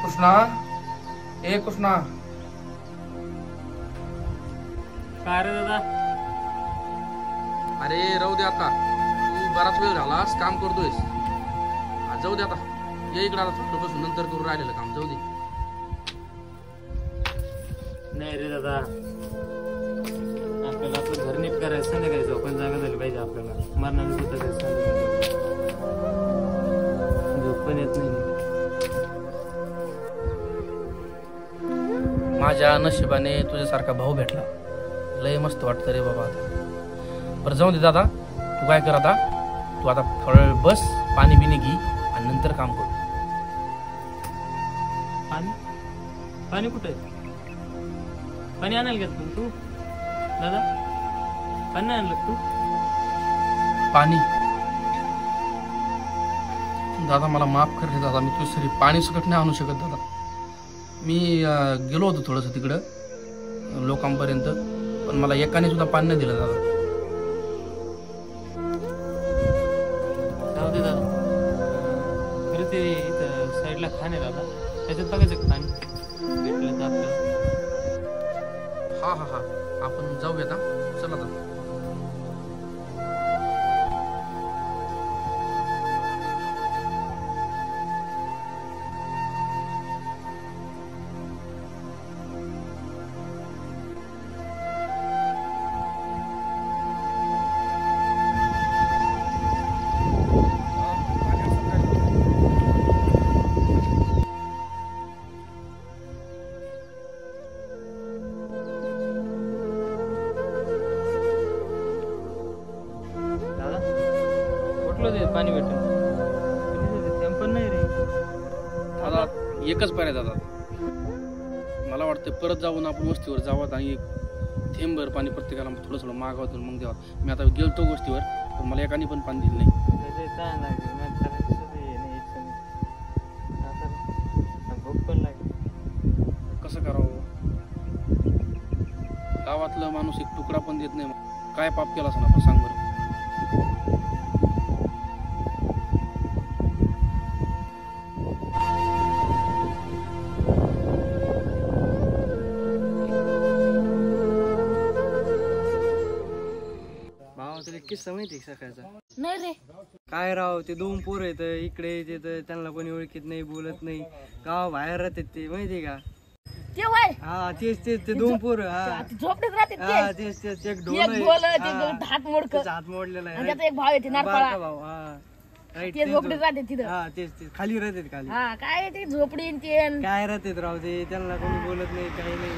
कृष्णा, ए कृष्णा. काय रे दादा? अरे राहू दे आता, तू बराच वेळ झालास काम करतोयस. जाऊ दे आता, ये इकडे आता थोडं बसून नंतर करू राहिलेलं काम. जाऊ दे. नाही रे दादा, आपल्याला आपलं घर नीट करायचं नाही, काय झोपण जागा झाली पाहिजे आपल्याला. मरणाने झोप पण येत नाही. माझ्या नशिबाने तुझ्यासारखा भाऊ भेटला. लय मस्त वाटतं रे बाबा. आता बरं जाऊ दे दादा, तू काय कर आता, तू आता थोडा वेळ बस, पाणी बिणी घे आणि नंतर काम करू. पाणी पाणी कुठे? पाणी आणायला गेला तू दादा? पाणी नाही आणलं तू? पाणी दादा मला माफ कर रे दादा, मी तुझ्यासाठी पाणी सकट नाही आणू शकत दादा. मी गेलो होतो थोडंसं तिकडं लोकांपर्यंत, पण मला एकाने सुद्धा पाणी नाही दिलं दादा. जाऊ दे दादा, खरं ते इथं साईडला खाण आहे दादा, त्याच्यात बघायचं पाणी भेटलं तर आपल्याला. हा हा हा, आपण जाऊयात. चला आता. पाणी भेटेल पण नाही रे दादा. एकच पर्याय दादा, मला वाटतं परत जाऊन आपण वस्तीवर जावं आणि थेंबर पाणी प्रत्येकाला थोडं थोडं मागावं मग द्यावं. मी आता गेलतो गोष्टीवर, पण मला एकाने पण पाणी दिलं नाही. भूक पण लागली. कसं करावं? गावातलं माणूस एक तुकडा पण देत नाही. काय पाप केला असं आपण सांग बरं. किस्सा माहिती सकाळचा? नाही रे. काय राव, ते दोन पोर येत इकडे येत, त्यांना कोणी ओळखीत नाही, बोलत नाही, गाव बाहेर राहतात ते, माहितीये का? ते वय हा तेच तेच ते दोन पोर. हा झोपडीत राहते हा तेच तेच. एक ढोल हात मोडक हात मोडलेला आणि आहे, त्याचा एक भाव येते नारपाळा. भाऊ. हा राईट, ते झोपडीत राहते तिथं. हा तेच तेच खाली राहतात खाली. हा काय ते झोपडी आणि ते काय राहतात राव ते, त्यांना कोणी बोलत नाही, काही नाही.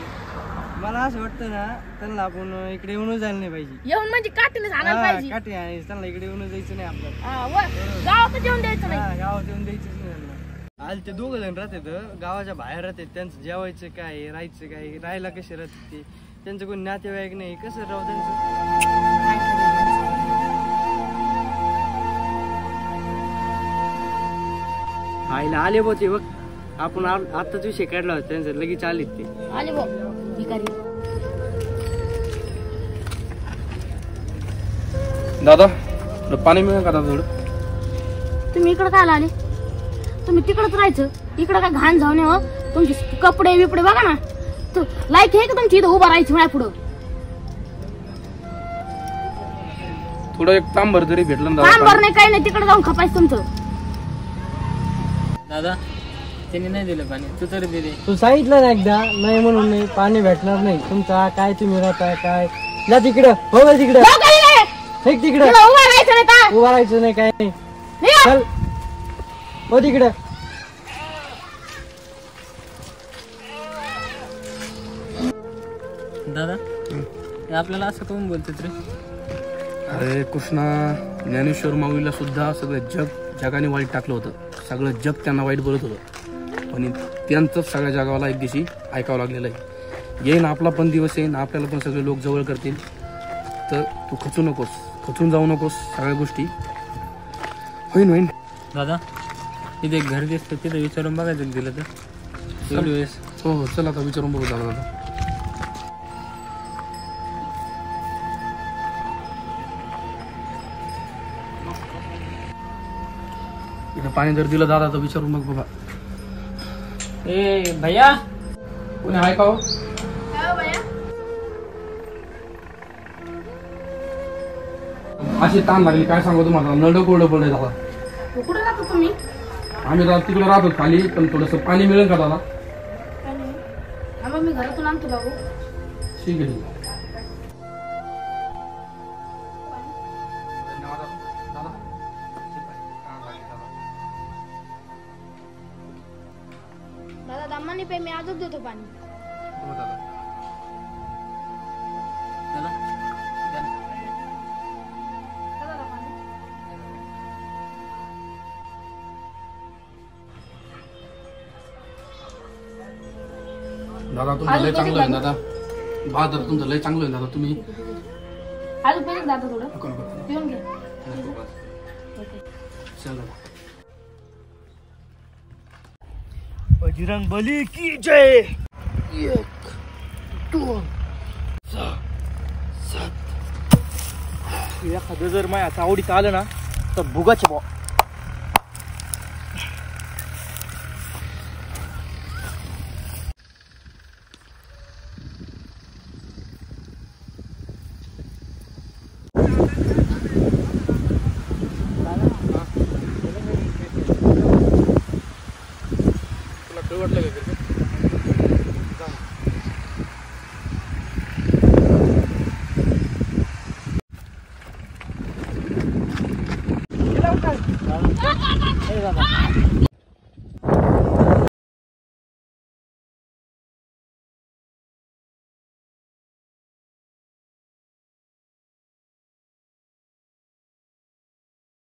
मला असं वाटतं ना, त्यांना आपण इकडे येऊनच जायला नाही पाहिजे. येऊन म्हणजे काठीने आणायला पाहिजे. काठी आहे, त्यांना इकडे येऊन जायचं नाही आपल्याला. गावात जेवण द्यायचं नाही. गावात येऊन द्यायचंच नाही त्यांना. आज ते दोघ जण राहतात गावाच्या बाहेर राहतात, त्यांचं जेवायचं काय, राहायचं काय, राहायला कसे राहतात ते, त्यांचं कोणी नातेवाईक नाही, कसं राव त्यांचं. आईला आले बघ ते, बघ आपण आत्ताच विषय काढला होता त्यांचं, लगेच आलेत ते. आले बघ भिकारी. दादा पाणी मिळेल का दादा थोडं? तुम्ही इकडे काय आले? तुम्ही तिकडच राहायचं. इकडे काय घाण जाऊ नये. हो तुमचे कपडे बिपडे बघा ना, तू लायक आहे का तुमची इथं उभा राहायची माझ्या पुढं? थोडं एक तांबर तरी भेटलं ना तांबर दादा. नाही काही नाही, तिकडे जाऊन खपायचं तुमचं. दादा त्यांनी नाही दिलं पाणी, तू तरी दिले. तू सांगितलं ना एकदा, नाही म्हणून नाही, पाणी भेटणार नाही तुमचा. काय तुम्ही राहताय काय? जा तिकडं, हो का तिकडं, तिकडं उभा राहायचं नाही का? उभा राहायचं नाही, काय नाही, चल हो तिकडं. दादा आपल्याला असं कोण बोलतात रे? अरे कृष्णा, ज्ञानेश्वर माऊलीला सुद्धा सगळं जगाने वाईट टाकलं होतं. सगळं जग त्यांना वाईट बोलत होतं, पण त्यांचंच सगळ्या जगाला एक दिवशी ऐकावं लागलेलं आहे. येईन आपला पण दिवस येईन, आपल्याला पण सगळे लोक जवळ करतील. तर तू खचू नकोस, खचून जाऊ नकोस, सगळ्या गोष्टी होईन होईन. दादा तिथे एक घर दिसतं, तिथे विचारून बघायचं दिलं तर वेळेस. हो हो चल आता विचारून बघू दादा. दादा इथं पाणी जर दिलं दादा तर विचारून बघ बाबा. ए भैया कोणी आहे का हो? अशी ताण लागली काय सांगू तुम्हाला, नड कोरडं पडलंय दादा. कुठे राहता तुम्ही? आम्ही दादा तिकडे राहतो खाली, पण थोडस पाणी मिळेल का दादा? मग मी घरातून आणतो बाबू. ठीक आहे. दादा दमाने पे मी आजच देतो पाणी. दादा तुमचं लय चांगलं आहे दादा. बहादर तुमचं लय चांगलं आहे दादा. तुम्ही अजून पेज दादा थोडं नको नको पिऊन घे. चल दादा. बजरंग बली की जय. 1 2 3 एखादं जर माझ्या आवडीचं आलं ना तर भुगाचे बॉ. तुला काय वाटलं का? ए बाबा